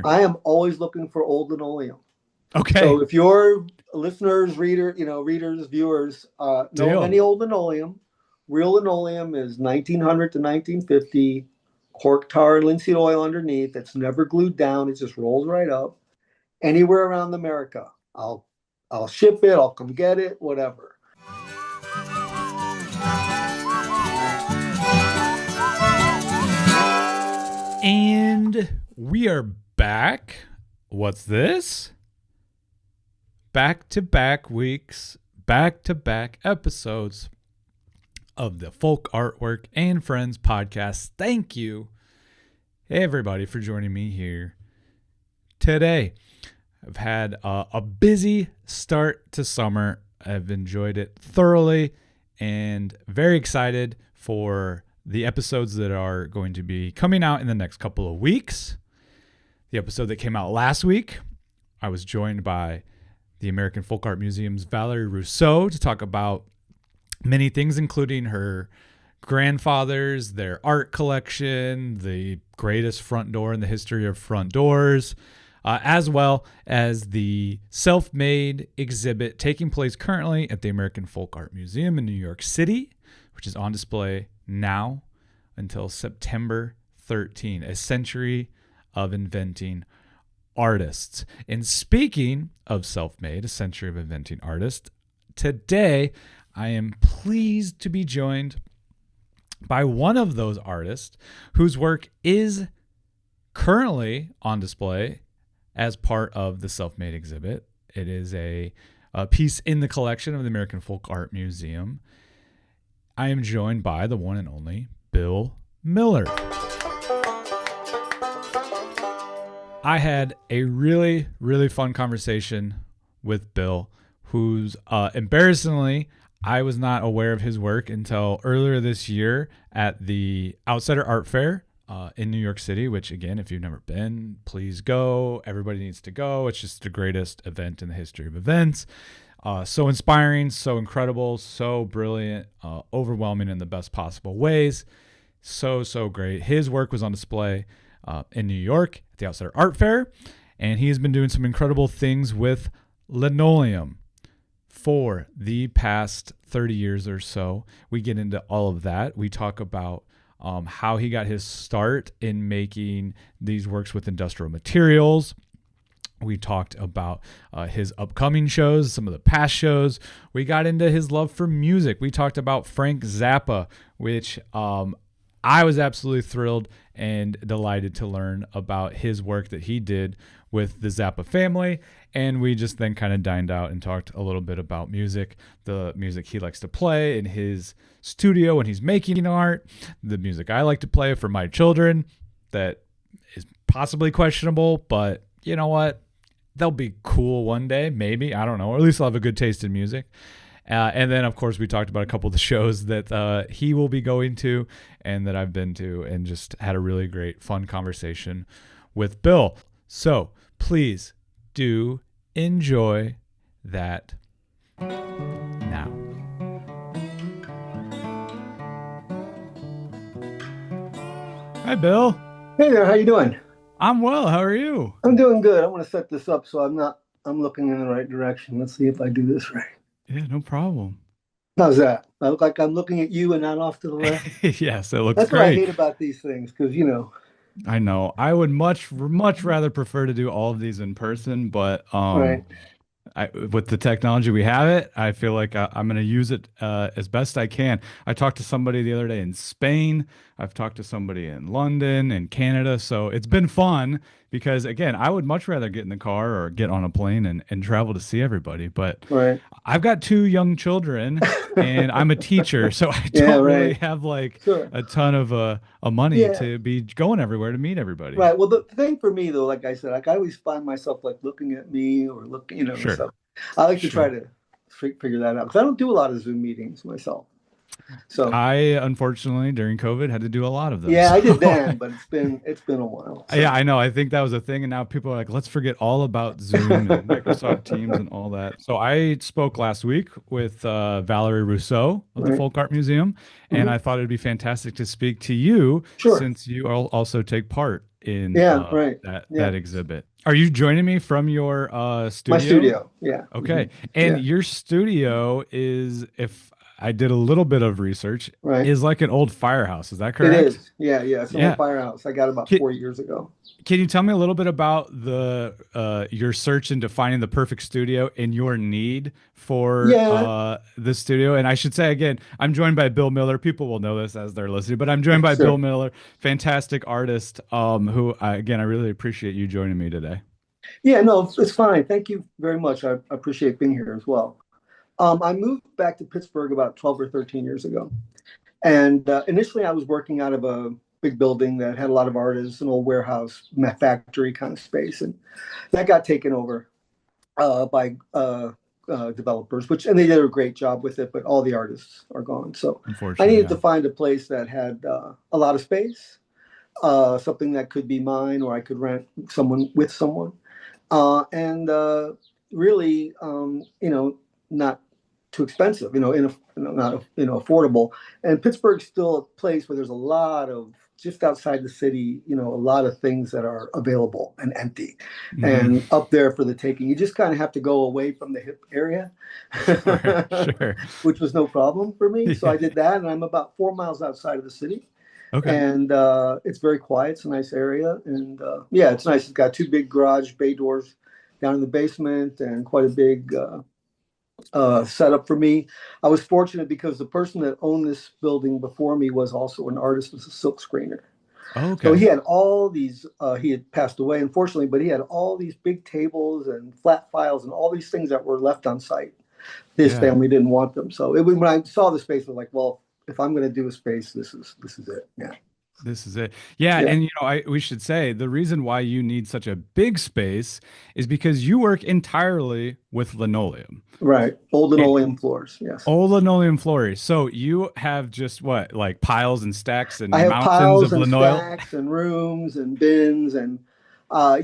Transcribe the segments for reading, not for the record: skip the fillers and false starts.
Sure. I am always looking for old linoleum. Okay. So if your listeners, readers, viewers know Deal. of any old linoleum, real linoleum is 1900 to 1950, cork tar, linseed oil underneath. It's never glued down. It just rolls right up. Anywhere around America, I'll ship it. I'll come get it. Whatever. And we are back. What's this? Back-to-back weeks, back-to-back episodes of the Folk Artwork and Friends podcast. Thank you, everybody, for joining me here today. I've had a busy start to summer. I've enjoyed it thoroughly and very excited for the episodes that are going to be coming out in the next couple of weeks. The episode that came out last week, I was joined by the American Folk Art Museum's Valerie Rousseau to talk about many things, including her grandfathers, their art collection, the greatest front door in the history of front doors, as well as the self-made exhibit taking place currently at the American Folk Art Museum in New York City, which is on display now until September 13, a century of inventing artists. And speaking of self-made, a century of inventing artists, today I am pleased to be joined by one of those artists whose work is currently on display as part of the self-made exhibit. It is a piece in the collection of the American Folk Art Museum. I am joined by the one and only Bill Miller. I had a really, really fun conversation with Bill, who's embarrassingly, I was not aware of his work until earlier this year at the Outsider Art Fair in New York City, which, again, if you've never been, please go. Everybody needs to go. It's just the greatest event in the history of events. So inspiring, so incredible, so brilliant, overwhelming in the best possible ways. So great. His work was on display in New York at the Outsider Art Fair, and he has been doing some incredible things with linoleum for the past 30 years or so. We get into all of that. We talk about how he got his start in making these works with industrial materials. We talked about his upcoming shows, some of the past shows. We got into his love for music. We talked about Frank Zappa, which I was absolutely thrilled and delighted to learn about his work that he did with the Zappa family. And we just then kind of dined out and talked a little bit about music, the music he likes to play in his studio when he's making art, the music I like to play for my children that is possibly questionable, but you know what? They'll be cool one day, maybe. I don't know. Or at least I'll have a good taste in music. And then, of course, we talked about a couple of the shows that he will be going to and that I've been to, and just had a really great, fun conversation with Bill. So please do enjoy that now. Hi, Bill. Hey there. How you doing? I'm well. How are you? I'm doing good. I want to set this up so I'm looking in the right direction. Let's see if I do this right. Yeah, no problem. How's that? I look like I'm looking at you and not off to the left? Yes, it looks That's great. What I hate about these things, because, I know. I would much rather prefer to do all of these in person, but right. With the technology we have I feel like I'm going to use it as best I can. I talked to somebody the other day in Spain. I've talked to somebody in London and Canada. So it's been fun because, again, I would much rather get in the car or get on a plane and travel to see everybody. But right. I've got 2 young children and I'm a teacher. So I don't really have a ton of money to be going everywhere to meet everybody. Right. Well, the thing for me, though, like I said, I always find myself looking at me or looking, Sure. So I like to try to figure that out because I don't do a lot of Zoom meetings myself. So I, unfortunately, during COVID, had to do a lot of them. Yeah, I did then, but it's been a while. So. Yeah, I know. I think that was a thing, and now people are like, let's forget all about Zoom and Microsoft Teams and all that. So I spoke last week with Valerie Rousseau of the Folk Art Museum, and I thought it'd be fantastic to speak to you since you also take part in Yeah, right. that Yeah. exhibit. Are you joining me from your My studio? studio. Yeah. Okay. And Yeah. your studio is, if I did a little bit of research, Right. is like an old firehouse. Is that It correct? is. Yeah. Yeah. It's an old Yeah. firehouse. I got about Can, 4 years ago. can you tell me a little bit about the your search into finding the perfect studio and your need for Yeah. the studio? And I should say again, I'm joined by Bill Miller. People will know this as they're listening, but I'm joined by Bill Sure. Miller, fantastic artist, who again I really appreciate you joining me today. Yeah. No, it's fine. Thank you very much. I appreciate being here as well. I moved back to Pittsburgh about 12 or 13 years ago. And initially, I was working out of a big building that had a lot of artists, an old warehouse, factory kind of space. And that got taken over by developers, and they did a great job with it, but all the artists are gone. So I Unfortunately, needed yeah. to find a place that had a lot of space, something that could be mine or I could rent someone with someone. And really, not too expensive, not affordable. And Pittsburgh's still a place where there's a lot of just outside the city, a lot of things that are available and empty, Hmm. and up there for the taking. You just kind of have to go away from the hip area, Sure, sure. which was no problem for me. So Yeah. I did that, and I'm about 4 miles outside of the city, Okay. and it's very quiet. It's a nice area, and yeah, it's nice. It's got two big garage bay doors down in the basement, and quite a big setup for me. I was fortunate because the person that owned this building before me was also an artist, was a silk screener. So he Okay. had all these. He had passed away, unfortunately, but he had all these big tables and flat files and all these things that were left on site. His Yeah. family didn't want them, so when I saw the space, I was like, well, if I'm going to do a space, this is it. Yeah. This is it. Yeah, Yeah. and we should say the reason why you need such a big space is because you work entirely with linoleum. Right. Old And linoleum floors. Yes. all linoleum floors. So you have just what, like piles and stacks I and have mountains piles of and linoleum? stacks and rooms and bins and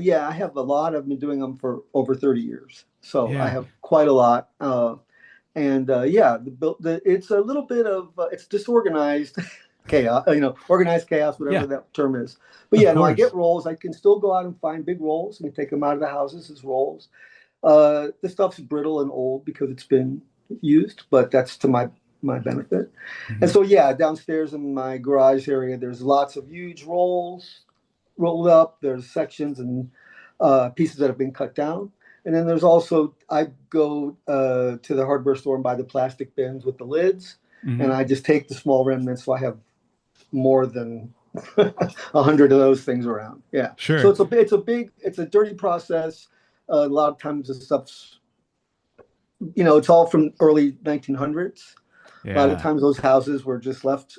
yeah, I have a lot. I've been doing them for over 30 years. So I Yeah. have quite a lot. And yeah, it's a little bit of it's disorganized chaos, organized chaos, whatever Yeah, that term is. But of yeah, no, I get course. rolls. I can still go out and find big rolls and take them out of the houses as rolls. The stuff's brittle and old because it's been used, but that's to my benefit. And Mhm. so yeah, downstairs in my garage area, there's lots of huge rolls rolled up. There's sections and pieces that have been cut down. And then there's also I go to the hardware store and buy the plastic bins with the lids, and Mhm. I just take the small remnants. So I have more than 100 of those things around. Yeah. So Sure. it's a dirty process. A lot of times the stuff's it's all from early 1900s. A lot of Yeah. times those houses were just left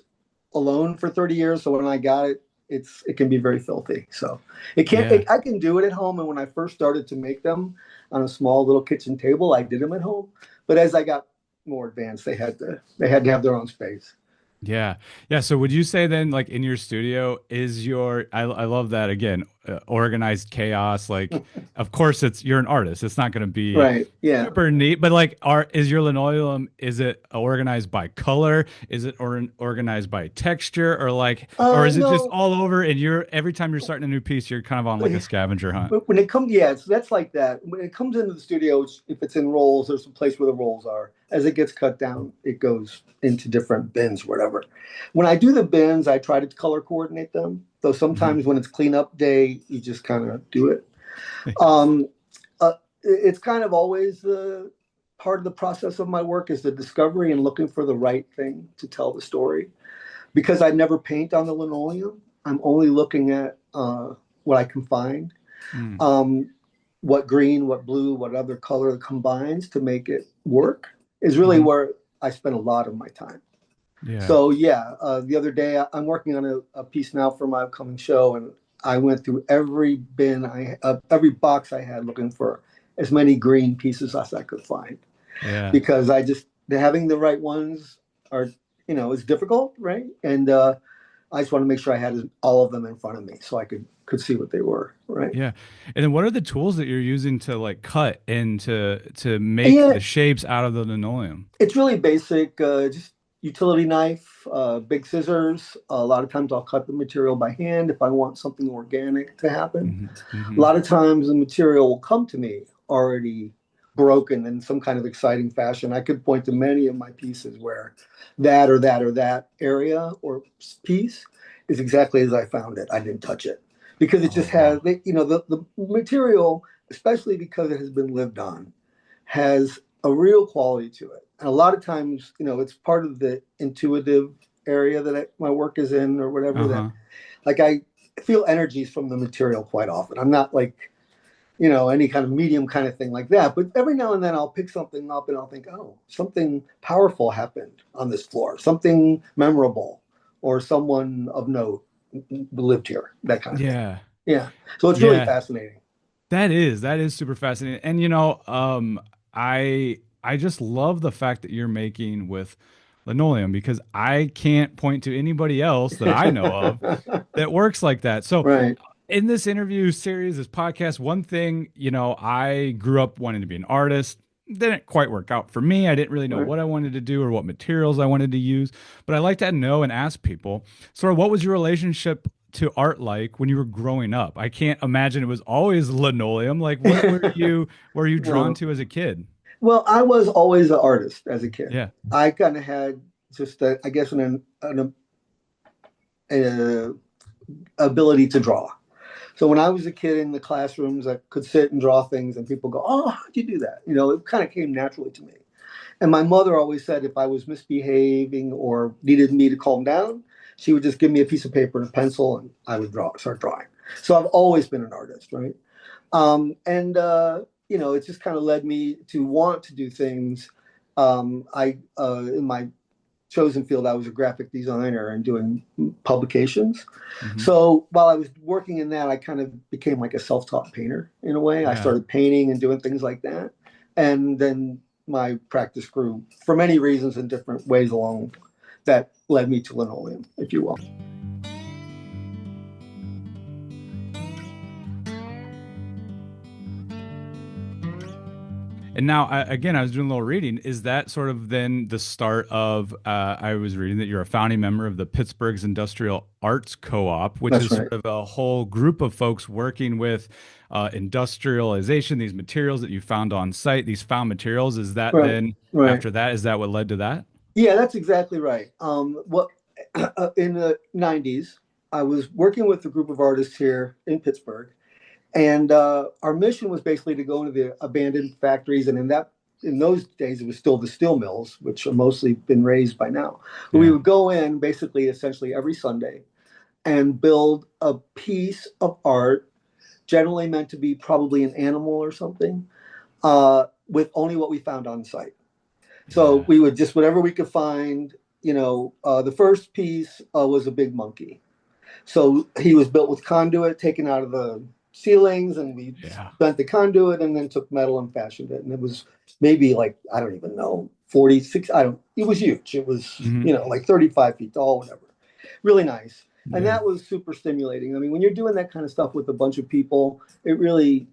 alone for 30 years. So when I got it, it can be very filthy. So Yeah. I can do it at home. And when I first started to make them on a small little kitchen table, I did them at home. But as I got more advanced, they had to have their own space. Yeah. Yeah. So would you say then, like in your studio, is I love that again, organized chaos. Like, of course, you're an artist. It's not going to be Right. Yeah. super neat, but like, is your linoleum, is it organized by color? Is it organized by texture or is it just No. all over and every time you're starting a new piece, you're kind of on like a scavenger hunt? But when it comes, yeah, so that's like that. When it comes into the studio, if it's in rolls, there's a place where the rolls are. As it gets cut down, it goes into different bins, whatever. When I do the bins, I try to color coordinate them. Though Mhm. sometimes when it's cleanup day, you just kind of do it. Um, it's kind of always the part of the process of my work is the discovery and looking for the right thing to tell the story. Because I never paint on the linoleum, I'm only looking at what I can find, Mm. um, what green, what blue, what other color combines to make it work is really Mhm. where I spend a lot of my time. Yeah. So yeah, the other day I'm working on a piece now for my upcoming show, and I went through every box I had looking for as many green pieces as I could find Yeah. because having the right ones are is difficult, right? And I just want to make sure I had all of them in front of me so I could see what they were, right? Yeah. And then what are the tools that you're using to like cut and to make Yeah, the shapes out of the linoleum? it's really basic. Just utility knife, big scissors. A lot of times I'll cut the material by hand if I want something organic to happen. Hmm. A Hmm. lot of times the material will come to me already broken in some kind of exciting fashion. I could point to many of my pieces where that or that or that area or piece is exactly as I found it. I didn't touch it because it Oh, just has, wow. the material, especially because it has been lived on, has a real quality to it. And a lot of times, it's part of the intuitive area that my work is in or whatever that, Uh-huh. like, I feel energies from the material quite often. I'm not like, any kind of medium kind of thing like that. But every now and then I'll pick something up and I'll think, oh, something powerful happened on this floor, something memorable, or someone of note lived here, that kind of thing. Yeah. Yeah. So it's really Yeah. fascinating. That is super fascinating. And I just love the fact that you're making with linoleum because I can't point to anybody else that I know of that works like that. So Right. in this interview series, this podcast, one thing, I grew up wanting to be an artist. Didn't quite work out for me. I didn't really know Right. what I wanted to do or what materials I wanted to use, but I like to know and ask people. Sort of what was your relationship to art like when you were growing up? I can't imagine it was always linoleum. Like what were you drawn No. to as a kid? Well, I was always an artist as a kid. Yeah. I kind of had just, I guess, an ability to draw. So when I was a kid in the classrooms, I could sit and draw things, and people go, "Oh, how'd you do that?" It kind of came naturally to me. And my mother always said if I was misbehaving or needed me to calm down, she would just give me a piece of paper and a pencil, and I would start drawing. So I've always been an artist, right? And it just kind of led me to want to do things. I In my chosen field, I was a graphic designer and doing publications. Hmm. So while I was working in that, I kind of became like a self-taught painter in a way. I Yeah. started painting and doing things like that. And then my practice grew for many reasons in different ways along that led me to linoleum, if you will. And now, again, I was doing a little reading. Is that sort of then the start of? I was reading that you're a founding member of the Pittsburgh's Industrial Arts Co-op, which That's is right. sort of a whole group of folks working with industrialization, these materials that you found on site, these found materials. Is that Right. then Right. after that? Is that what led to that? Yeah, that's exactly right. What In the 90s, I was working with a group of artists here in Pittsburgh. And our mission was basically to go into the abandoned factories, and in those days it was still the steel mills, which are mostly been raised by now. But we Yeah. would go in basically, essentially every Sunday, and build a piece of art, generally meant to be probably an animal or something, with only what we found on site. So Yeah. we would just whatever we could find. The first piece was a big monkey. So he was built with conduit taken out of the ceilings, and we Yeah. bent the conduit and then took metal and fashioned it. And it was maybe like, I don't even know, 46. It was huge. It was, Hmm. like 35 feet tall, whatever. Really nice. And Yeah. that was super stimulating. I mean, when you're doing that kind of stuff with a bunch of people, it really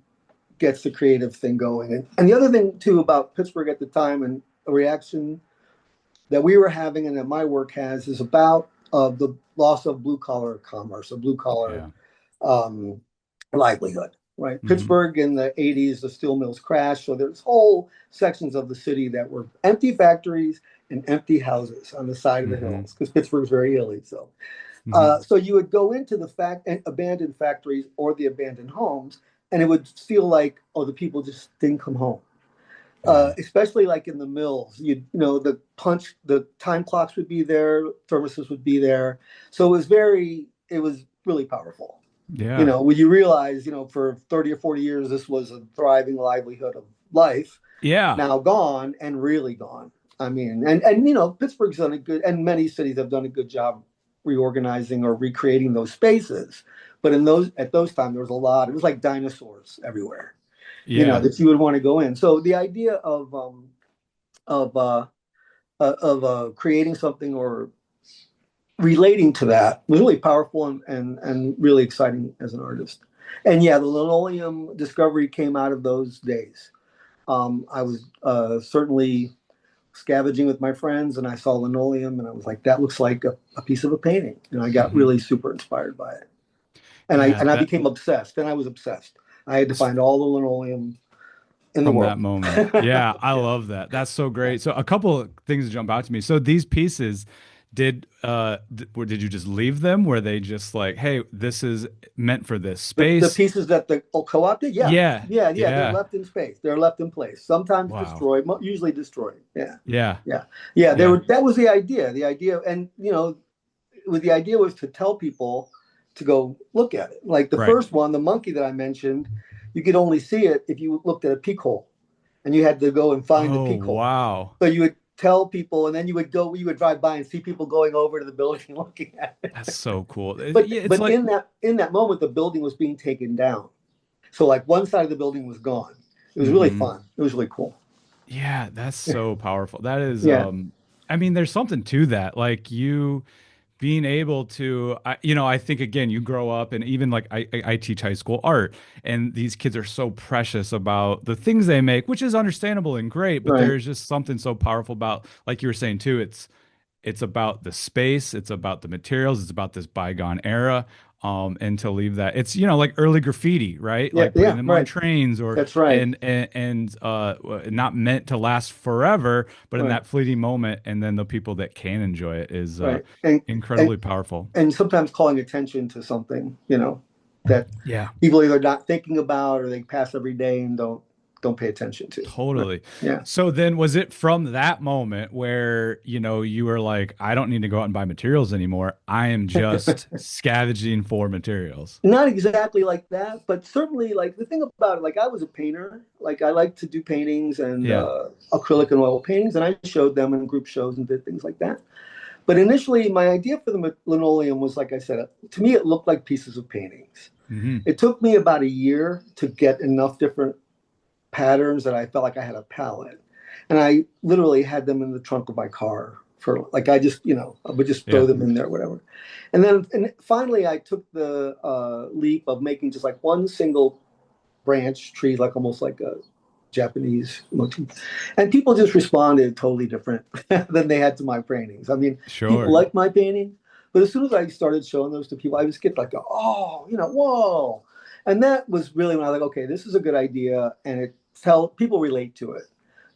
gets the creative thing going. And the other thing, too, about Pittsburgh at the time and a reaction that we were having and that my work has is about the loss of blue collar commerce, of blue collar Yeah. um, livelihood. Right, Hmm. Pittsburgh in the '80s, the steel mills crashed, so there's whole sections of the city that were empty factories and empty houses on the side of the Hmm. hills because Pittsburgh's very hilly. So, Hmm. so you would go into the abandoned factories or the abandoned homes, and it would feel like, oh, the people just didn't come home, Yeah. especially like in the mills. The time clocks would be there, thermoses would be there, so it was really powerful. Yeah. When you realize, for 30 or 40 years, this was a thriving livelihood of life, Yeah. now gone and really gone. I mean, and Pittsburgh's done a good, and many cities have done a good job reorganizing or recreating those spaces. But at those times, there was a lot. It was like dinosaurs everywhere, Yeah. that you would want to go in. So the idea of creating something or relating to that was really powerful and really exciting as an artist. And yeah, the linoleum discovery came out of those days. I was certainly scavenging with my friends, and I saw linoleum, and I was like, that looks like a piece of a painting. And I got Hmm. really super inspired by it. And I Yeah, and I that became obsessed. Then I was obsessed. I had to find all the linoleum in the from that world. moment. Yeah, I Yeah. love that. That's so great. So a couple of things jump out to me. So these pieces, did you just leave them? Were they just like, hey, this is meant for this The space? pieces that the co-op did, yeah, Yeah, yeah, they're yeah. left in space. They're left in place. Sometimes Wow. destroyed, usually destroyed. Yeah, Yeah, yeah, yeah. They yeah. were. That was the idea. The idea, and the idea was to tell people to go look at it. Like the Right. first one, the monkey that I mentioned, you could only see it if you looked at a peek hole, and you had to go and find the Oh, peek hole. wow. So you would tell people, and then you would drive by and see people going over to the building looking at it. That's so cool. But Yeah, it's but like, in that moment, the building was being taken down. So like one side of the building was gone. It was really mhm. fun. It was really cool. Yeah, that's so powerful. That is, Yeah, I mean, there's something to that. Like you being able to, I think again, you grow up and even like I teach high school art, and these kids are so precious about the things they make, which is understandable and great, but right, there's just something so powerful about, like you were saying too, it's about the space, it's about the materials, it's about this bygone era. And to leave that, it's like early graffiti, right? yeah, Like putting yeah, them on right. trains or That's right, and not meant to last forever, but in right, that fleeting moment, and then the people that can enjoy it is right. And incredibly powerful. and sometimes calling attention to something, that Yeah, people either not thinking about or they pass every day and don't pay attention to. Right. totally. Yeah. So then was it from that moment where, you were like, I don't need to go out and buy materials anymore. I am just scavenging for materials. Not exactly like that, but certainly like the thing about it, like I was a painter, like I like to do paintings and Yeah. acrylic and oil paintings, and I showed them in group shows and did things like that. But initially, my idea for the linoleum was, like I said, to me, it looked like pieces of paintings. Hmm. It took me about a year to get enough different patterns that I felt like I had a palette. And I literally had them in the trunk of my car for like, I would just throw Yeah. them in there, whatever. And finally, I took the leap of making just like one single branch tree, like almost like a Japanese motif. And people just responded totally different than they had to my paintings. I mean, people Sure. like my painting, but as soon as I started showing those to people, I just get like, oh, whoa. And that was really when I was like, okay, this is a good idea. And people relate to it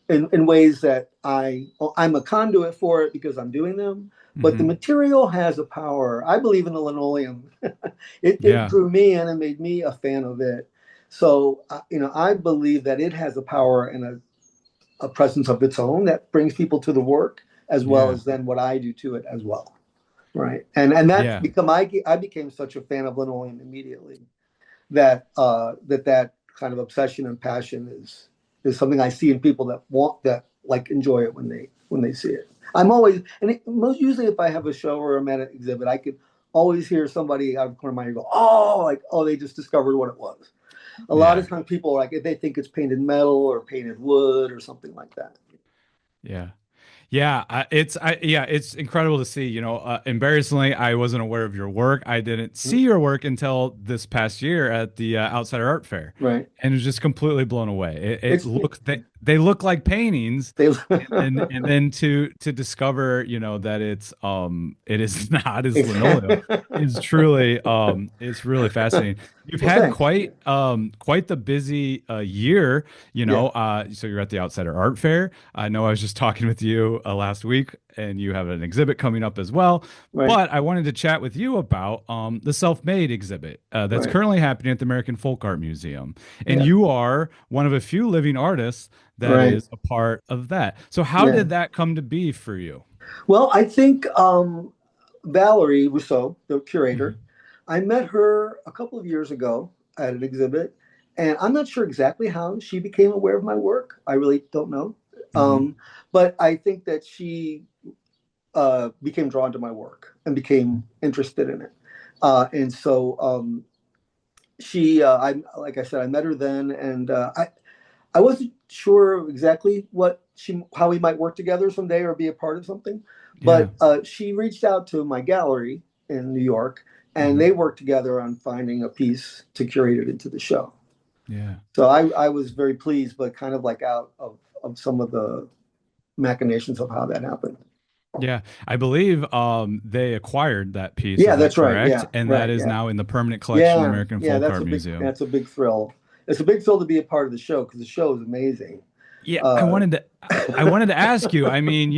in ways that I'm a conduit for it because I'm doing them. But the Hmm. material has a power. I believe in the linoleum. It Yeah. drew me in and made me a fan of it. So I believe that it has a power and a presence of its own that brings people to the work as well Yeah. as then what I do to it as well. Right. And that's Yeah. become I became such a fan of linoleum immediately that kind of obsession and passion is something I see in people that like enjoy it when they see it. I'm always most usually if I have a show or I'm at an exhibit, I could always hear somebody out of the corner of my ear go, "Oh, like they just discovered what it was." A lot Yeah. of times, people like if they think it's painted metal or painted wood or something like that. Yeah. Yeah, it's incredible to see. Embarrassingly, I wasn't aware of your work. I didn't see your work until this past year at the Outsider Art Fair, Right. and was just completely blown away. It It's looked they look like paintings, they. and then to discover, that it is not as linoleum Exactly. is truly it's really fascinating. You've Well, had thanks. quite the busy year, Yeah. so you're at the Outsider Art Fair. I know I was just talking with you last week, and you have an exhibit coming up as well. Right. But I wanted to chat with you about the self-made exhibit that's Right. currently happening at the American Folk Art Museum, and Yeah. you are one of a few living artists that Right. is a part of that. So how Yeah. did that come to be for you? Well, I think Valerie Rousseau, the curator, Mhm. I met her a couple of years ago at an exhibit, and I'm not sure exactly how she became aware of my work. I really don't know. Mhm. Um, but I think that she became drawn to my work and became interested in it. And so I like I said, I met her then, and I wasn't sure exactly how we might work together someday or be a part of something, Yeah. but she reached out to my gallery in New York, and Mhm. they worked together on finding a piece to curate it into the show. Yeah. So I was very pleased, but kind of like out of some of the machinations of how that happened. Yeah, I believe they acquired that piece. Yeah, Is that that's right. correct? Yeah, And that right. is Yeah, now in the permanent collection, yeah, American yeah. Folk Art Museum. That's a big thrill. It's a big thrill to be a part of the show because the show is amazing. Yeah, Uh, I wanted to ask you. I mean,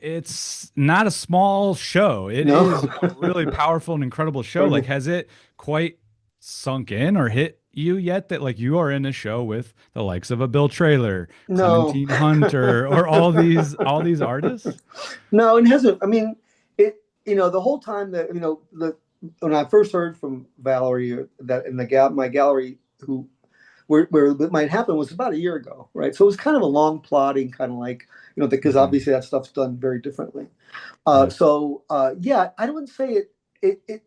it's not a small show. It no, is a really powerful and incredible show. Like, has it quite sunk in or hit you yet that like you are in a show with the likes of a Bill Traylor, no. Clementine Hunter, or all these artists? No, it hasn't. I mean, it. The whole time that the when I first heard from Valerie that in the my gallery who where it might happen was about a year ago, right? So it was kind of a long plotting, kind of like because Hmm. obviously that stuff's done very differently. Yeah, Yeah, I wouldn't say it. It.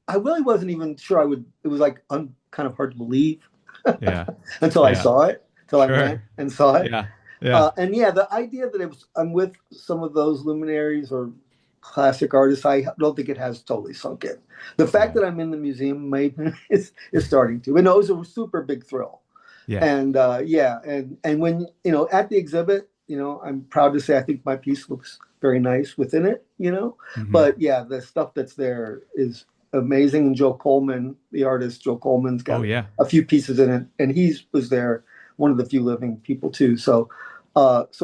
I really wasn't even sure I would. It was like kind of hard to believe yeah, until I yeah. saw it, until I went Sure. and saw it. Yeah, yeah, And yeah, the idea that I'm with some of those luminaries or classic artists, I don't think it has totally sunk in. The fact yeah, that I'm in the museum maybe is starting to. And it was a super big thrill. yeah. And yeah, and when at the exhibit, I'm proud to say I think my piece looks very nice within it. Hmm. But yeah, the stuff that's there is amazing. And Joe Coleman, the artist, Joe Coleman's Oh got yeah, a few pieces in it, and he was there, one of the few living people too. So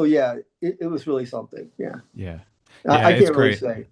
yeah, it was really something. Yeah, yeah, yeah. I It's can't really great. say.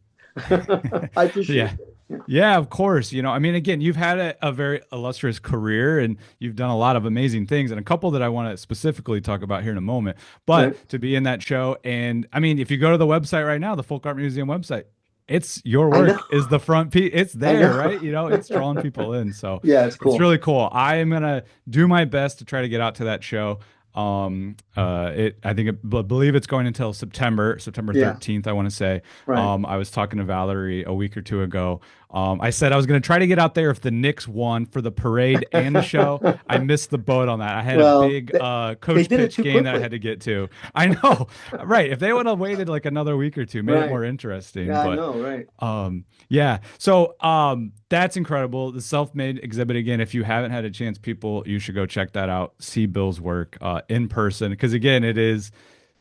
I appreciate Yeah. it. Yeah. Yeah, of course. I mean, again, you've had a very illustrious career and you've done a lot of amazing things, and a couple that I want to specifically talk about here in a moment. But Right. to be in that show, and I mean, if you go to the website right now, the Folk Art Museum website, it's your I know. work is the front piece. It's I there, know. right? It's drawing people in. So Yeah, it's it's cool. really cool. I am gonna do my best to try to get out to that show. I think believe it's going until September Yeah. 13th, I want to say. Right. I was talking to Valerie a week or two ago. I said I was going to try to get out there if the Knicks won for the parade and the show. I missed the boat on that. I had a Well, big they coach did it pitch too game that I quickly. had to get to. I know, right? If they would have waited like another week or two, made it Right. more interesting. Yeah, I But know. Right. yeah. So that's incredible. The self-made exhibit again. If you haven't had a chance, people, you should go check that out. See Bill's work in person because again, it is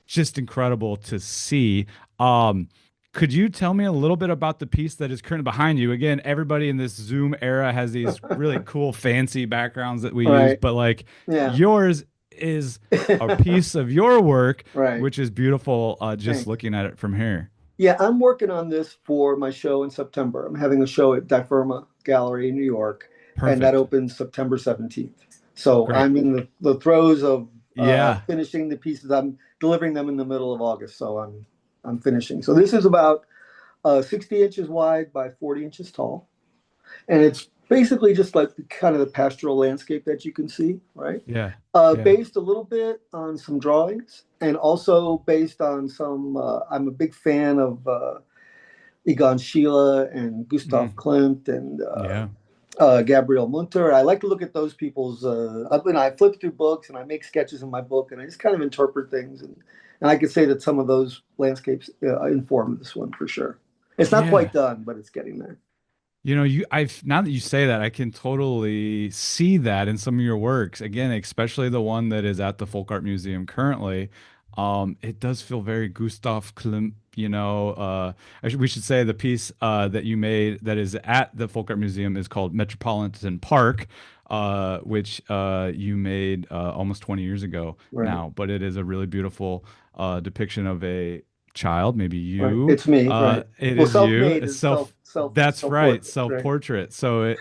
just incredible to see. Um, could you tell me a little bit about the piece that is currently behind you? Again, everybody in this Zoom era has these really cool, fancy backgrounds that we use, Right. but like Yeah. yours is a piece of your work, Right. which is beautiful. Just Thanks. looking at it from here. Yeah, I'm working on this for my show in September. I'm having a show at Differma Gallery in New York, and that Perfect. opens September 17th. So Great. I'm in the throes of Yeah. finishing the pieces. I'm delivering them in the middle of August, so I'm finishing. So this is about 60 inches wide by 40 inches tall, and it's basically just like kind of the pastoral landscape that you can see, right? Yeah. Yeah. Based a little bit on some drawings, and also based on some. I'm a big fan of Egon Schiele and Hmm. Gustav Klimt and Yeah. Gabriel Munter. I like to look at those people's. I flip through books and I make sketches in my book, and I just kind of interpret things. And I could say that some of those landscapes inform this one for sure. It's not Yeah. quite done, but it's getting there. I've now that you say that, I can totally see that in some of your works. Again, especially the one that is at the Folk Art Museum currently. It does feel very Gustav Klimt, we should say the piece that you made that is at the Folk Art Museum is called Metropolitan Park, which you made almost 20 years ago Right, now. But it is a really beautiful depiction of a child, maybe right. you. It's me, right? It Well, is you. self-made It's is self. That's self right, portrait, right? self-portrait. So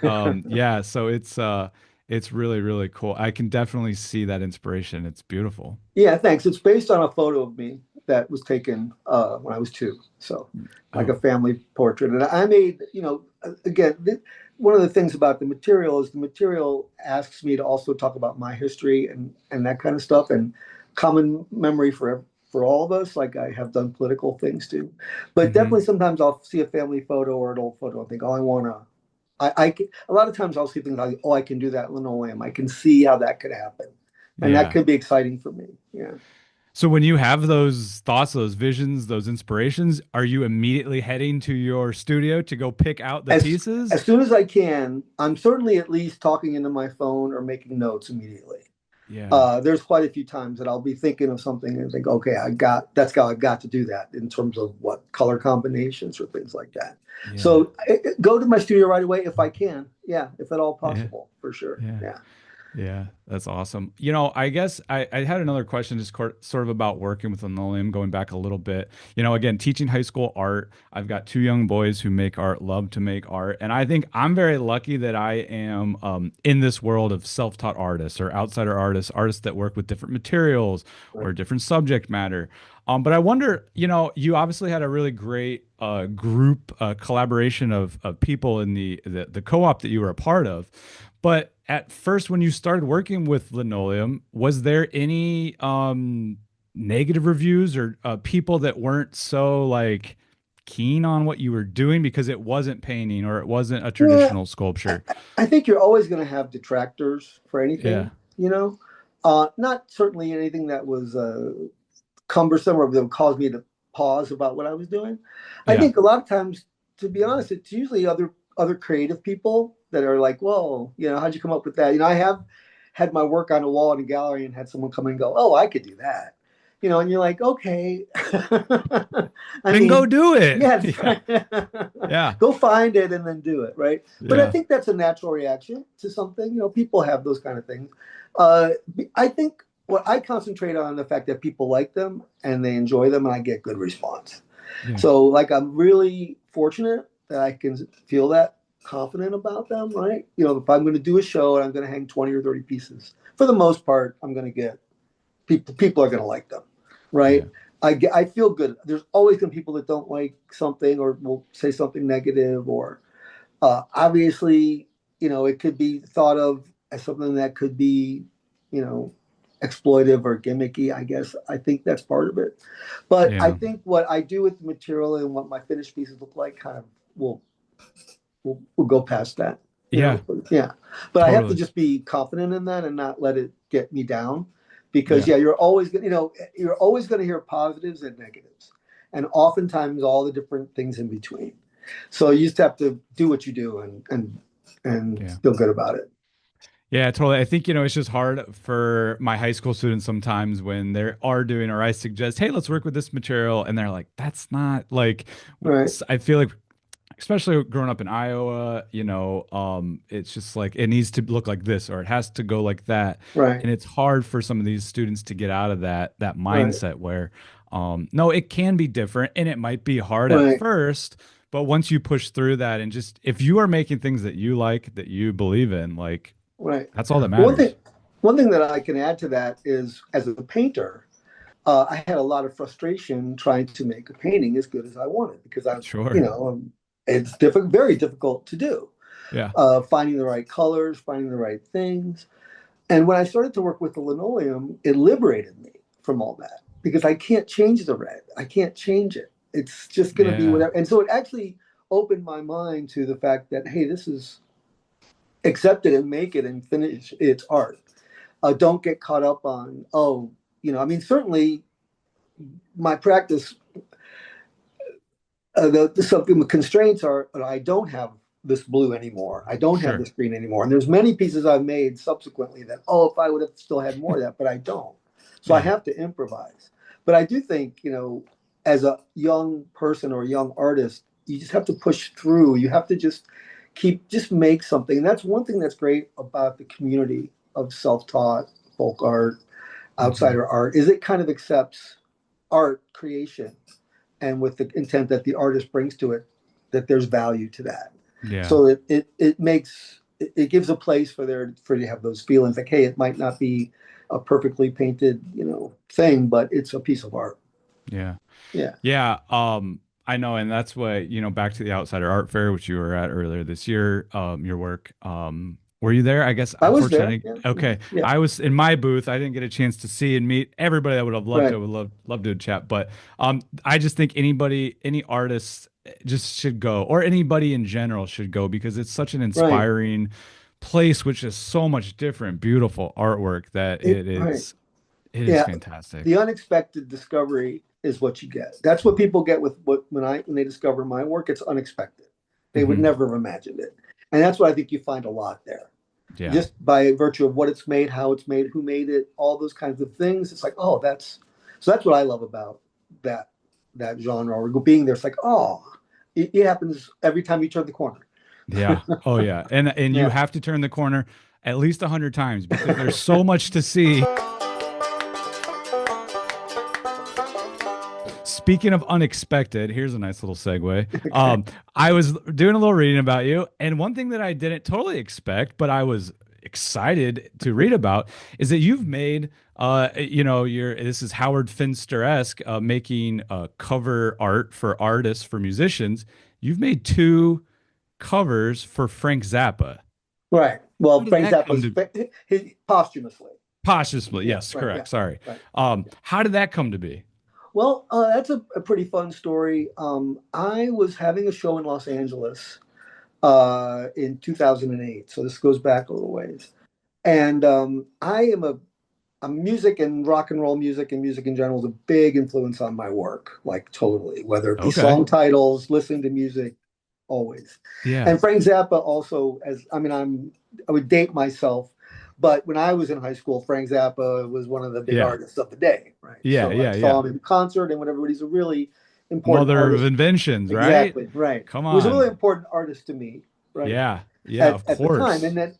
yeah, so it's really really cool. I can definitely see that inspiration. It's beautiful. Yeah, thanks. It's based on a photo of me that was taken when I was two. So, like Oh, a family portrait. And I made, again, one of the things about the material is the material asks me to also talk about my history and that kind of stuff and common memory for all of us. Like I have done political things too, but hmm, definitely sometimes I'll see a family photo or an old photo and think, oh, I want to. A lot of times I'll see things like, oh, I can do that linoleum. I can see how that could happen, and that yeah. could be exciting for me. Yeah. So when you have those thoughts, those visions, those inspirations, are you immediately heading to your studio to go pick out the as pieces? as soon as I can, I'm certainly at least talking into my phone or making notes immediately. Yeah. There's quite a few times that I'll be thinking of something and think, okay, that's how I've got to do that in terms of what color combinations or things like that. Yeah. So go to my studio right away if I can. Yeah, if at all Yeah. possible, for sure. Yeah. Yeah. Yeah, that's awesome. I guess I had another question just sort of about working with Linoleum, going back a little bit. Again, teaching high school art. I've got two young boys who make art, love to make art. And I think I'm very lucky that I am in this world of self-taught artists or outsider artists, artists that work with different materials Right. or different subject matter. But I wonder, you obviously had a really great group collaboration of people in the co-op that you were a part of. But at first, when you started working with Linoleum, was there any negative reviews or people that weren't so like keen on what you were doing because it wasn't painting or it wasn't a Yeah, traditional sculpture? I think you're always going to have detractors for Yeah, anything, you know. Not certainly anything that was cumbersome or that would cause me to pause about what I was doing. I yeah, think a lot of times, to be honest, it's usually other creative people that are like, "Whoa, how'd you come up with that?" I have had my work on a wall in a gallery and had someone come in and go, "Oh, I could do that," and you're like, "Okay." I then go mean, do it. yeah, Yeah, yeah, go find it and then do it, right? But I yeah, think that's a natural reaction to something. People have those kind of things. Uh, I think what I concentrate on the fact that people like them and they enjoy them, and I get good response. yeah, So, like, I'm really fortunate that I can feel that confident about them, right? If I'm going to do a show and I'm going to hang 20 or 30 pieces, for the most part, I'm going to get people are going to like them, yeah, right? I feel good. There's always going to be people that don't like something or will say something negative, or obviously, it could be thought of as something that could be, you know, exploitive or gimmicky. I guess I think that's part of it. But I yeah, think what I do with the material and what my finished pieces look like kind of will will go past that. yeah, Yeah. But I have to totally. just be confident in that and not let it get me down, because Yeah. yeah, you're always going to hear positives and negatives, and oftentimes all the different things in between. So you just have to do what you do and Yeah. feel good about it. Yeah, totally. I think, it's just hard for my high school students sometimes when they are doing, or I suggest, hey, let's work with this material. And they're like, that's not like, Right. I feel like, especially growing up in Iowa, it's just like, it needs to look like this, or it has to go like that. Right. And it's hard for some of these students to get out of that Right. mindset where, no, it can be different and it might be hard at Right. first. But once you push through that and just, if you are making things that you like, that you believe in, like, Right. that's all that One thing, matters. one thing that I can add to that is, as a painter, I had a lot of frustration trying to make a painting as good as I wanted, because Sure. it's very difficult to do. Yeah. Finding the right colors, finding the right things. And when I started to work with the linoleum, it liberated me from all that, because I can't change the red. I can't change it. It's just going to be Yeah. whatever. And so it actually opened my mind to the fact that, hey, this is accept it and make it and finish its art. Don't get caught up on, I mean, certainly my practice, the constraints are, I don't have this blue anymore. I don't have Sure. this green anymore. And there's many pieces I've made subsequently that, if I would have still had more of that, but I don't. So I Yeah. have to improvise. But I do think, as a young person or a young artist, you just have to push through. You have to just make something. And that's one thing that's great about the community of self-taught folk art, Hmm. outsider art, is it kind of accepts art creation, and with the intent that the artist brings to it, that there's value to that. Yeah. So it gives a place for you to have those feelings like, hey, it might not be a perfectly painted, thing, but it's a piece of art. Yeah. Yeah. Yeah. I know. And that's what, back to the Outsider Art Fair, which you were at earlier this year, your work. Were you there? I guess, I was there. unfortunately. Yeah. Okay. Yeah. I was in my booth. I didn't get a chance to see and meet everybody. I would have loved Right. to, would love to chat. But I just think any artist just should go, or anybody in general should go, because it's such an Right. inspiring place, which is so much different, beautiful artwork that Right. it is Yeah. fantastic. The unexpected discovery is what you get. That's what people get with when they discover my work. It's unexpected. They would Hmm. never have imagined it. And that's what I think you find a lot there. Yeah. just by virtue of what it's made, how it's made, who made it, all those kinds of things. It's like, oh, that's what I love about that that genre or being there. It's like, oh, it happens every time you turn the corner. Yeah. Oh yeah. And you Yeah. have to turn the corner at least 100 times because there's so much to see. Speaking of unexpected, here's a nice little segue. Okay. I was doing a little reading about you, and one thing that I didn't totally expect, but I was excited to read about, is that you've made, your this is Howard Finster-esque, making cover art for artists, for musicians. You've made two covers for Frank Zappa. Right. How Well, did Frank that come Zappa's to posthumously. posthumously? Yeah. Yes, Right. Yeah. correct. Sorry. Right. How did that come to be? Well, that's a pretty fun story. I was having a show in Los Angeles in 2008. So this goes back a little ways. And I am a music and rock and roll music and music in general is a big influence on my work, like totally, whether it be Okay. song titles, listening to music, always. Yeah. And Frank Zappa also, I would date myself, but when I was in high school, Frank Zappa was one of the big Yeah. artists of the day, right? Yeah. So I Yeah. saw Yeah. him in concert and whatever, but he's a really important Mother of artist. inventions, right? Exactly, right. Come He was a really on. important artist to me, right? Yeah. Yeah, of At the time. course. And then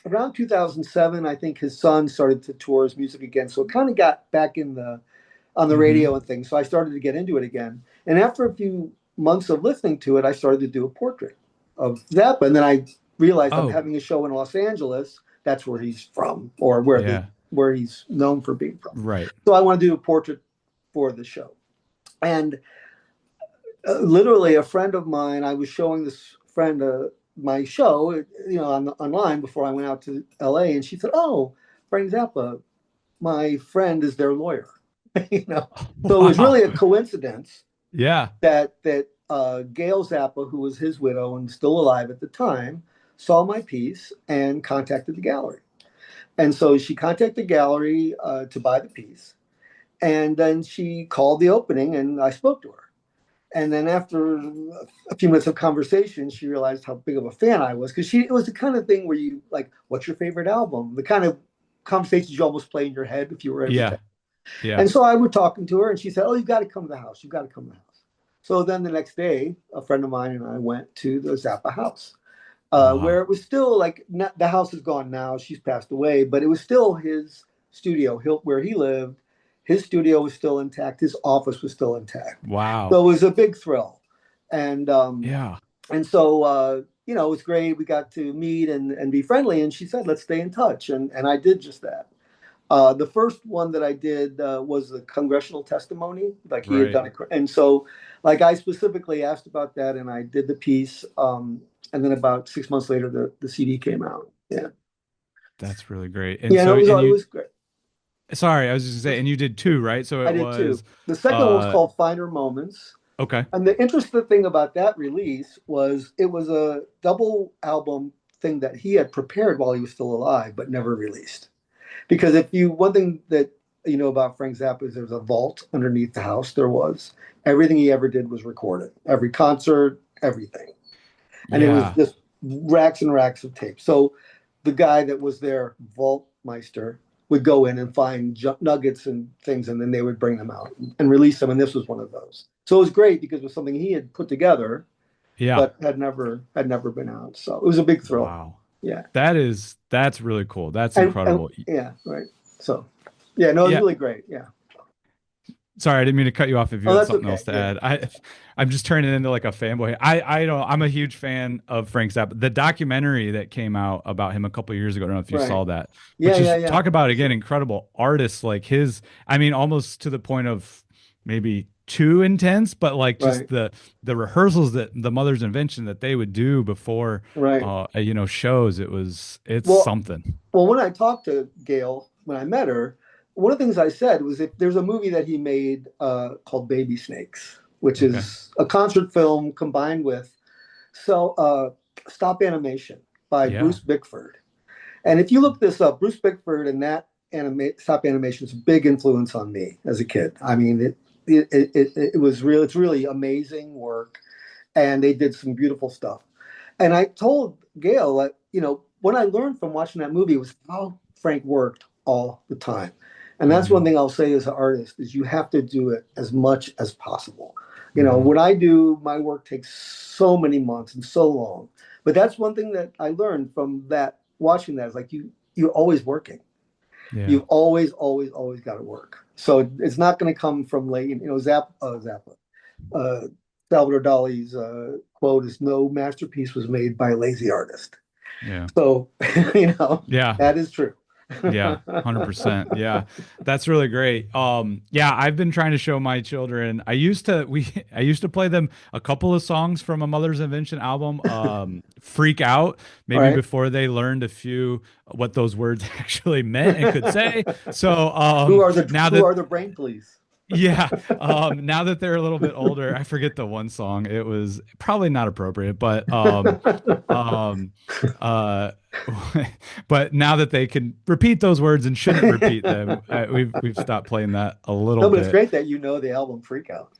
around 2007, I think his son started to tour his music again. So it kind of got back in the on the Hmm. radio and things. So I started to get into it again. And after a few months of listening to it, I started to do a portrait of Zappa. And then I realized I'm Oh, having a show in Los Angeles. That's where he's from, or yeah. where he's known for being from. Right. So I want to do a portrait for the show. And literally, a friend of mine, I was showing this friend my show, online before I went out to LA, and she said, "Oh, Frank Zappa, my friend is their lawyer." you know, so it was Wow. really a coincidence Yeah. that Gail Zappa, who was his widow and still alive at the time, saw my piece and contacted the gallery. And so she contacted the gallery to buy the piece, and then she called the opening, and I spoke to her. And then after a few minutes of conversation, she realized how big of a fan I was because it was the kind of thing where you like, what's your favorite album? The kind of conversations you almost play in your head if you were ever. Yeah. Yeah. And so I was talking to her, and she said, "Oh, you've got to come to the house. You've got to come to the house." So then the next day, a friend of mine and I went to the Zappa house, where Wow. it was still like the house is gone now. She's passed away, but it was still his studio, where he lived. His studio was still intact. His office was still intact. Wow. So it was a big thrill, and Yeah. so it was great. We got to meet and be friendly. And she said, "Let's stay in touch," and I did just that. The first one that I did was the congressional testimony, like he had Right. done it, and so like I specifically asked about that, and I did the piece. And then about 6 months later, the CD came out. Yeah, That's really great. And yeah, no, so, and it you, was great. sorry, I was just gonna say, and you did two, right? So I it did too. was, The second one was uh, called Finer Moments. okay. And the interesting thing about that release was it was a double album thing that he had prepared while he was still alive, but never released. Because one thing that you know about Frank Zappa is there's a vault underneath the house. There was everything he ever did was recorded, every concert, everything, and it was Yeah. just racks and racks of tape. So the guy that was their vault meister would go in and find nuggets and things, and then they would bring them out and release them. And this was one of those. So it was great because it was something he had put together, Yeah. but had never been out. So it was a big thrill. Wow. Yeah, That's really cool. That's and incredible. yeah, right. So yeah, no, it was Yeah. really great. Yeah. Sorry, I didn't mean to cut you off if you Oh, had that's something okay. else to Yeah. add. I'm just turning into like a fanboy. I don't, I'm a huge fan of Frank Zappa. The documentary that came out about him a couple of years ago, I don't know if you Right. saw that, but Yeah, yeah, just yeah. talk about again, Sure. incredible artists like his. I mean, almost to the point of maybe too intense, but like just Right. the rehearsals that the Mother's Invention that they would do before Right. shows. It's Well, something. when I talked to Gail, when I met her, one of the things I said was if there's a movie that he made called Baby Snakes, which Okay. is a concert film combined with so stop animation by Yeah. Bruce Bickford. And if you look this up, Bruce Bickford and that stop animation is a big influence on me as a kid. I mean, it was real. It's really amazing work, and they did some beautiful stuff. And I told Gail, like, what I learned from watching that movie was how Frank worked all the time. And that's one Hmm. thing I'll say as an artist is you have to do it as much as possible. Hmm. When I do, my work takes so many months and so long. But that's one thing that I learned from that watching that is like you're always working. Yeah. You've always, always, always got to work. So it's not going to come from late. Zappa, uh, Salvador Dali's quote is, "No masterpiece was made by a lazy artist." Yeah. So, Yeah. that is true. Yeah, 100%. Yeah. That's really great. Yeah, I've been trying to show my children. I used to play them a couple of songs from a Mother's Invention album, Freak Out, All maybe right. before they learned a few what those words actually meant and could say. So, now who that are the brain police? yeah. Now that they're a little bit older, I forget the one song. It was probably not appropriate, but um uh but now that they can repeat those words and shouldn't repeat them, we've stopped playing that a little No, but it's bit. great that you know the album Freak Out.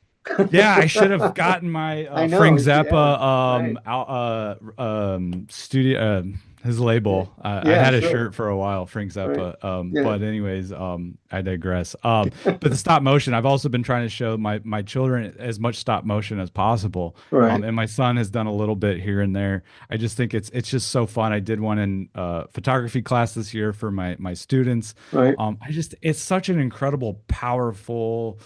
Yeah, I should have gotten my I Frank know. Yeah. Zappa Right. studio his Yeah. label. I Yeah, had a sure. shirt for a while, Frank Right. Zappa. Yeah. But anyways, I digress. But the stop motion, I've also been trying to show my children as much stop motion as possible. Right. And my son has done a little bit here and there. I just think it's just so fun. I did one in photography class this year for my students. Right. It's such an incredible, powerful.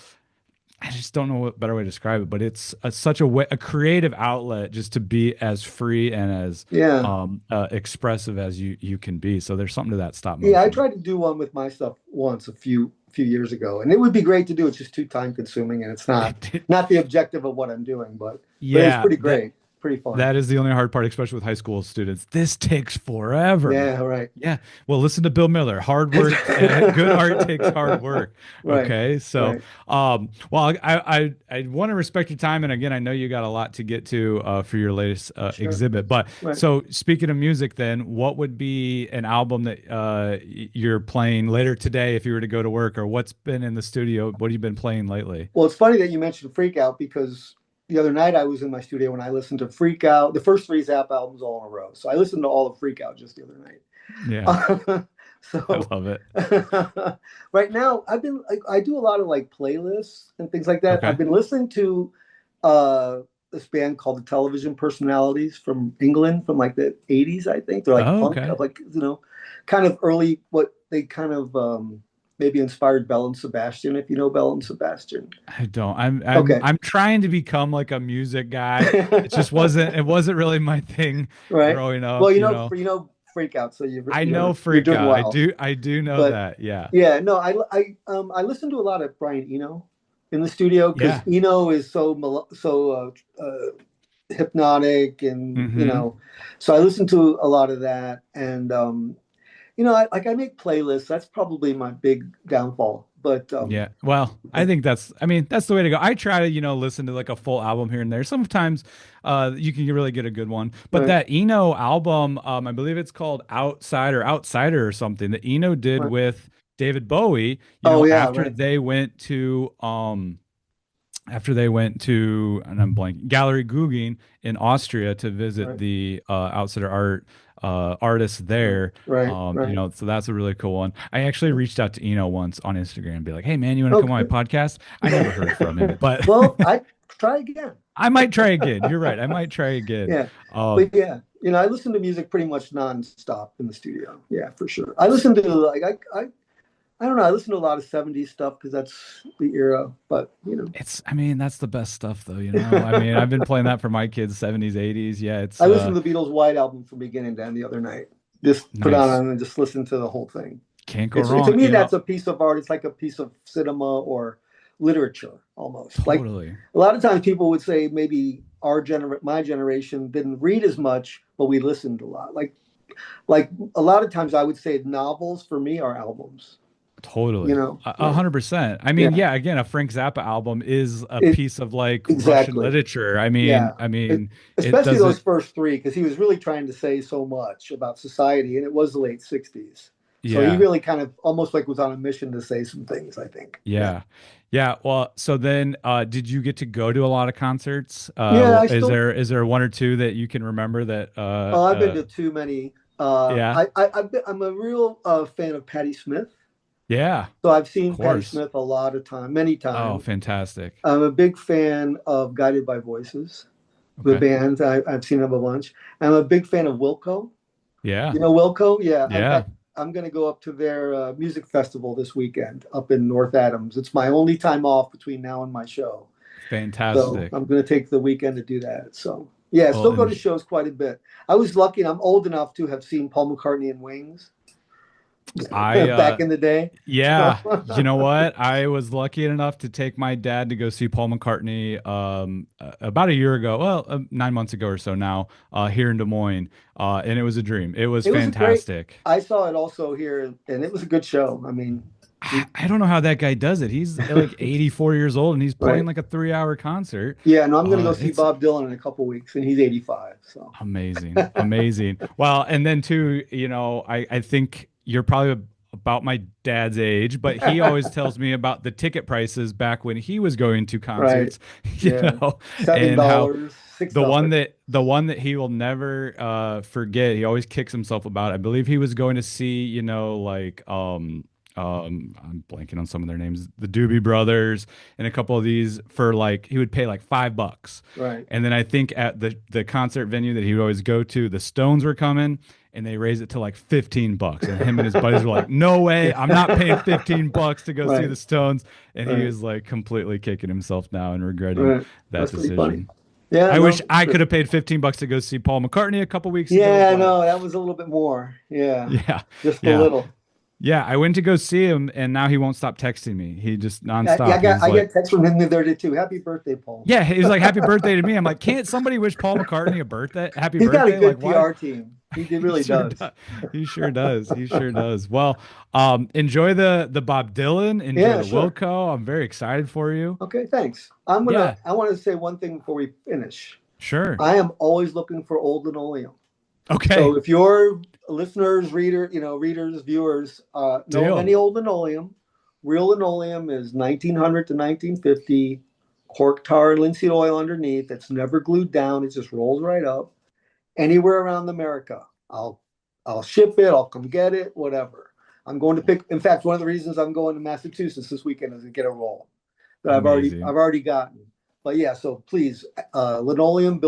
I just don't know what better way to describe it, but it's such a creative outlet just to be as free and as Yeah. expressive as you can be. So there's something to that stop Yeah, I motion. tried to do one with my stuff once a few years ago, and it would be great to do. It's just too time consuming, and it's not the objective of what I'm doing, but it's Yeah, pretty that great, pretty fun. that is the only hard part, especially with high school students. This takes forever, man. Yeah, right. Yeah. Well, listen to Bill Miller. Hard work, good art takes hard work. Right, Okay. So, right. well, I want to respect your time, and again, I know you got a lot to get to for your latest Sure. exhibit. But Right. so, speaking of music, then, what would be an album that you're playing later today if you were to go to work, or what's been in the studio? What have you been playing lately? Well, it's funny that you mentioned Freak Out because the other night I was in my studio and I listened to Freak Out, the first three Zap albums all in a row. So I listened to all of Freak Out just the other Yeah, night. I So love it. right now I do a lot of like playlists and things like that. Okay. I've been listening to uh this band called the Television Personalities from England from like the 80s, I think. They're like Oh, punk, okay. like kind of early what they kind of maybe inspired Bell and Sebastian, if you know Bell and Sebastian. I don't. Okay. I'm trying to become like a music guy. It wasn't really my thing Right. growing Well, up, you know. Freak Out, so I know you're Freak doing Out. well. I do know But that. Yeah. yeah, no, I listen to a lot of Brian Eno in the studio because Yeah. Eno is hypnotic, and Hmm. so I listen to a lot of that, and I make playlists. That's probably my big downfall. But Yeah. Well, I think I mean, that's the way to go. I try to, listen to like a full album here and there. Sometimes you can really get a good one. But right, that Eno album, I believe it's called Outsider or something that Eno did right. with David Bowie, Oh yeah, after right, they went to and I'm blanking, Gallery Guggen in Austria to visit right, the outsider art artists right, there. right, right. So that's a really cool one. I actually reached out to Eno once on Instagram and be like, "Hey man, you want to come on Okay. my podcast?" I never heard from him, but Well, I try again. I might try again. You're right. I might try again. Yeah, Um, but yeah, I listen to music pretty much nonstop in the studio. Yeah, for sure. I listen to like I don't know. I listen to a lot of '70s stuff because that's the era. But I mean, that's the best stuff though. I mean, I've been playing that for my kids, 70s, 80s. Yeah, it's I listened to the Beatles' White Album from beginning to end the other night. Just put nice. on and just listen to the whole thing. Can't go It's to wrong, me that's a piece of art. It's like a piece of cinema or literature almost. Like totally. a lot of times people would say maybe my generation didn't read as much, but we listened a lot. Like a lot of times I would say novels for me are albums. Totally. A Yeah, 100%. I mean, yeah, yeah, again, a Frank Zappa album is a it piece of like Russian exactly. literature. Yeah. I It, mean, it especially those doesn't, first three, because he was really trying to say so much about society, and it was the late '60s. So he yeah, really kind of almost like was on a mission to say some things, I think. Yeah. yeah, yeah. Well, so then, did you get to go to a lot of concerts? Yeah, Is there one or two that you can remember that, I've been to too many. Yeah. I'm a real fan of Patti Smith. Yeah. So I've Of seen Patti course. Smith a lot of time, many Oh, times. fantastic. I'm a big fan of Guided by Voices, the Okay. band. I've seen them a bunch. I'm a big fan of Wilco. Yeah. You know Wilco? Yeah. Yeah. I'm going to go up to their music festival this weekend up in North Adams. It's my only time off between now and my show. So Fantastic. I'm going to take the weekend to do that. So yeah, I Well, still go and to shows quite a bit. I was lucky, and I'm old enough to have seen Paul McCartney and Wings I back in the day. yeah, you know what? I was lucky enough to take my dad to go see Paul McCartney about a year ago, well, 9 months ago or so now, here in Des Moines. And it was a dream. It was It was a great. fantastic. I saw it also here, and it was a good show. I mean, I don't know how that guy does it. He's like 84 years old and he's playing right? like a 3 hour concert. Yeah, no, I'm going to go see It's Bob Dylan in a couple weeks, and he's 85. So amazing. Amazing. Well, and then too, I think you're probably about my dad's age, but he always tells me about the ticket prices back when he was going to right, concerts, yeah, seven and how dollars, $6. the one that he will never forget, he always kicks himself about. I believe he was going to see, like I'm blanking on some of their names, the Doobie Brothers and a couple of these for like he would pay like $5. Right, And then I think at the concert venue that he would always go to, the Stones were coming and they raised it to like $15. And him and his buddies were like, no way, I'm not paying $15 to go see right, the Stones. And he right, was like completely kicking himself now and regretting right. that That's pretty funny. decision. Yeah, I no, wish for I sure. could have paid $15 to go see Paul McCartney a couple weeks ago, Yeah, but no, that was a little bit more. Yeah, yeah, just a yeah. little. Yeah, I went to go see him, and now he won't stop texting me. He just Yeah, nonstop. He's I like, get text from him the other day too. Happy birthday, Paul. yeah, he's like, happy birthday to me. I'm like, can't somebody wish Paul McCartney a birthday, happy He's got a birthday? Like, good why? PR team. He He really sure does. does. He sure does. He sure does. Well, enjoy the Bob Dylan. Enjoy Yeah, the sure. Wilco. I'm very excited for you. Okay, thanks. Yeah, I want to say one thing before we finish. sure. I am always looking for old linoleum. So Okay, if your listeners, readers, viewers, know of deal. any old linoleum, real linoleum is 1900 to 1950, cork tar, linseed oil underneath. It's never glued down. It just rolls right up. Anywhere around America, I'll ship it. I'll come get it. Whatever. I'm going to pick. In fact, one of the reasons I'm going to Massachusetts this weekend is to get a roll that Amazing. I've already gotten. But yeah, so please, linoleum,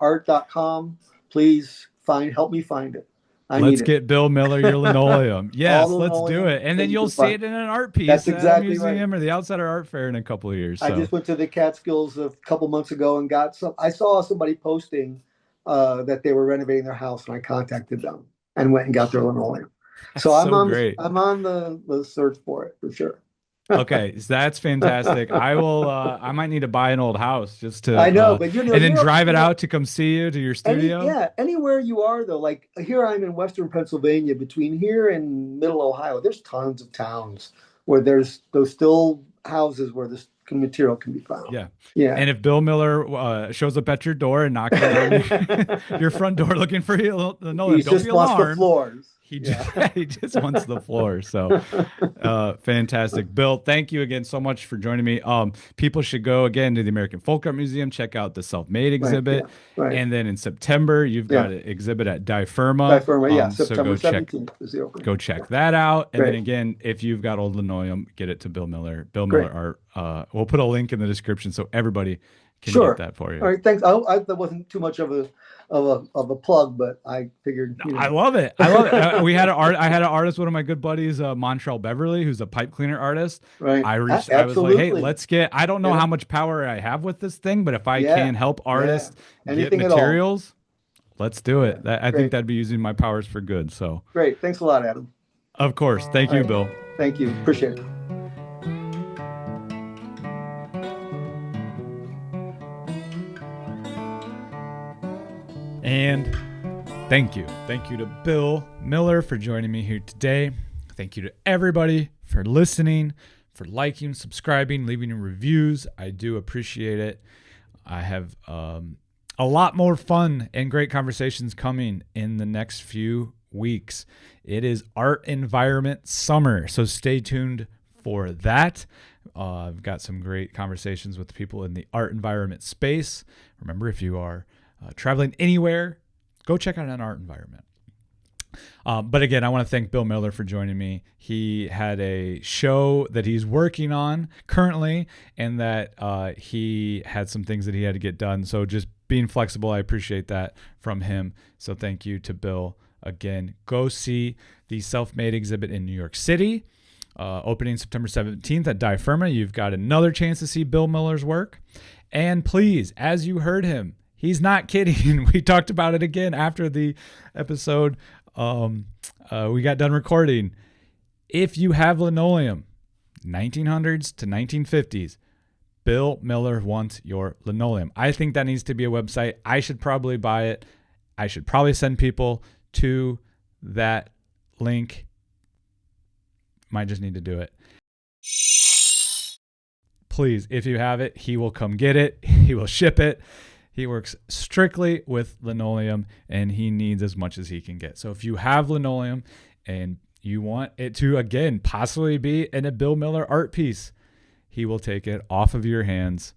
billmillerart.com. Please help me find it. I need Let's it. get Bill Miller your linoleum. All Yes, the let's do linoleum it. And that then you you'll can see find. it in an art That's piece at a exactly right. museum or the Outsider Art Fair in a couple of years. I So just went to the Catskills a couple months ago and got some. I saw somebody posting that they were renovating their house, and I contacted them and went and got their linoleum. that's So so great. I'm on the search for it for sure. Okay, so that's fantastic. I will I might need to buy an old house just to I know, but and then drive it out to come see you to your studio. anywhere you are though, like here I'm in Western Pennsylvania, between here and Middle Ohio, there's tons of towns where there's those still houses where this material can be found. Yeah. Yeah. And if Bill Miller shows up at your door and knocking on your front door looking for you, He Linoleum, don't be just wants the alarmed. floors. He Yeah. just he just wants the floor. So fantastic. Bill, thank you again so much for joining me. People should go again to the American Folk Art Museum, check out the self-made Right. Yeah. exhibit. Right. And then in September, you've got Yeah. an exhibit at Difirma. Difirma. Yeah. So September 17th is the opening. go check that out. And then Great. again, if you've got old linoleum, get it to Bill Miller. Bill Great. Miller Art. We'll put a link in the description so everybody can Sure. get that for you. All right. Thanks. That wasn't too much of a plug, but I figured. I love it. I love it. I had an artist, one of my good buddies, Montrell Beverly, who's a pipe cleaner artist. Right. I was like, hey, Absolutely. I don't know Yeah. how much power I have with this thing, but if I Yeah. can help artists get Anything at all. materials, let's do it. Yeah. I think Great. that'd be using my powers for good. So, Great. Thanks a lot, Adam. of course. Thank All you, right. Bill. Thank you. Appreciate it. And thank you. Thank you to Bill Miller for joining me here today. Thank you to everybody for listening, for liking, subscribing, leaving reviews. I do appreciate it. I have a lot more fun and great conversations coming in the next few weeks. It is Art Environment Summer, so stay tuned for that. I've got some great conversations with people in the art environment space. Remember, if you are traveling anywhere, go check out an art environment. But again, I want to thank Bill Miller for joining me. He had a show that he's working on currently, and that he had some things that he had to get done. So just being flexible, I appreciate that from him. So thank you to Bill again. Go see the Self-Made exhibit in New York City, opening September 17th at Die Firma. You've got another chance to see Bill Miller's work. And please, as you heard him, he's not kidding. We talked about it again after the episode. We got done recording. If you have linoleum, 1900s to 1950s, Bill Miller wants your linoleum. I think that needs to be a website. I should probably buy it. I should probably send people to that link. Might just need to do it. Please, if you have it, he will come get it. He will ship it. He works strictly with linoleum, and he needs as much as he can get. So if you have linoleum and you want it to, again, possibly be in a Bill Miller art piece, he will take it off of your hands.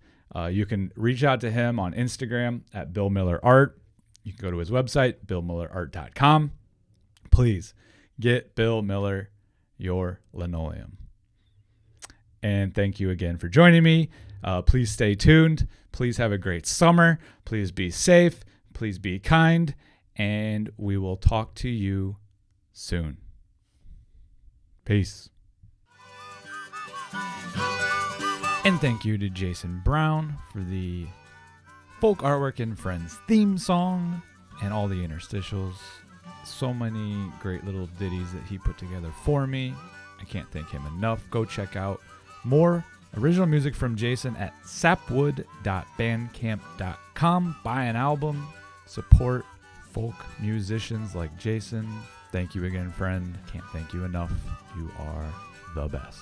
You can reach out to him on Instagram at Bill Miller Art. You can go to his website, billmillerart.com. Please get Bill Miller your linoleum. And thank you again for joining me. Please stay tuned. Please have a great summer. Please be safe. Please be kind. And we will talk to you soon. Peace. And thank you to Jason Brown for the Folk Artwork and Friends theme song and all the interstitials. So many great little ditties that he put together for me. I can't thank him enough. Go check out more original music from Jason at sapwood.bandcamp.com. Buy an album. Support folk musicians like Jason. Thank you again, friend. Can't thank you enough. You are the best.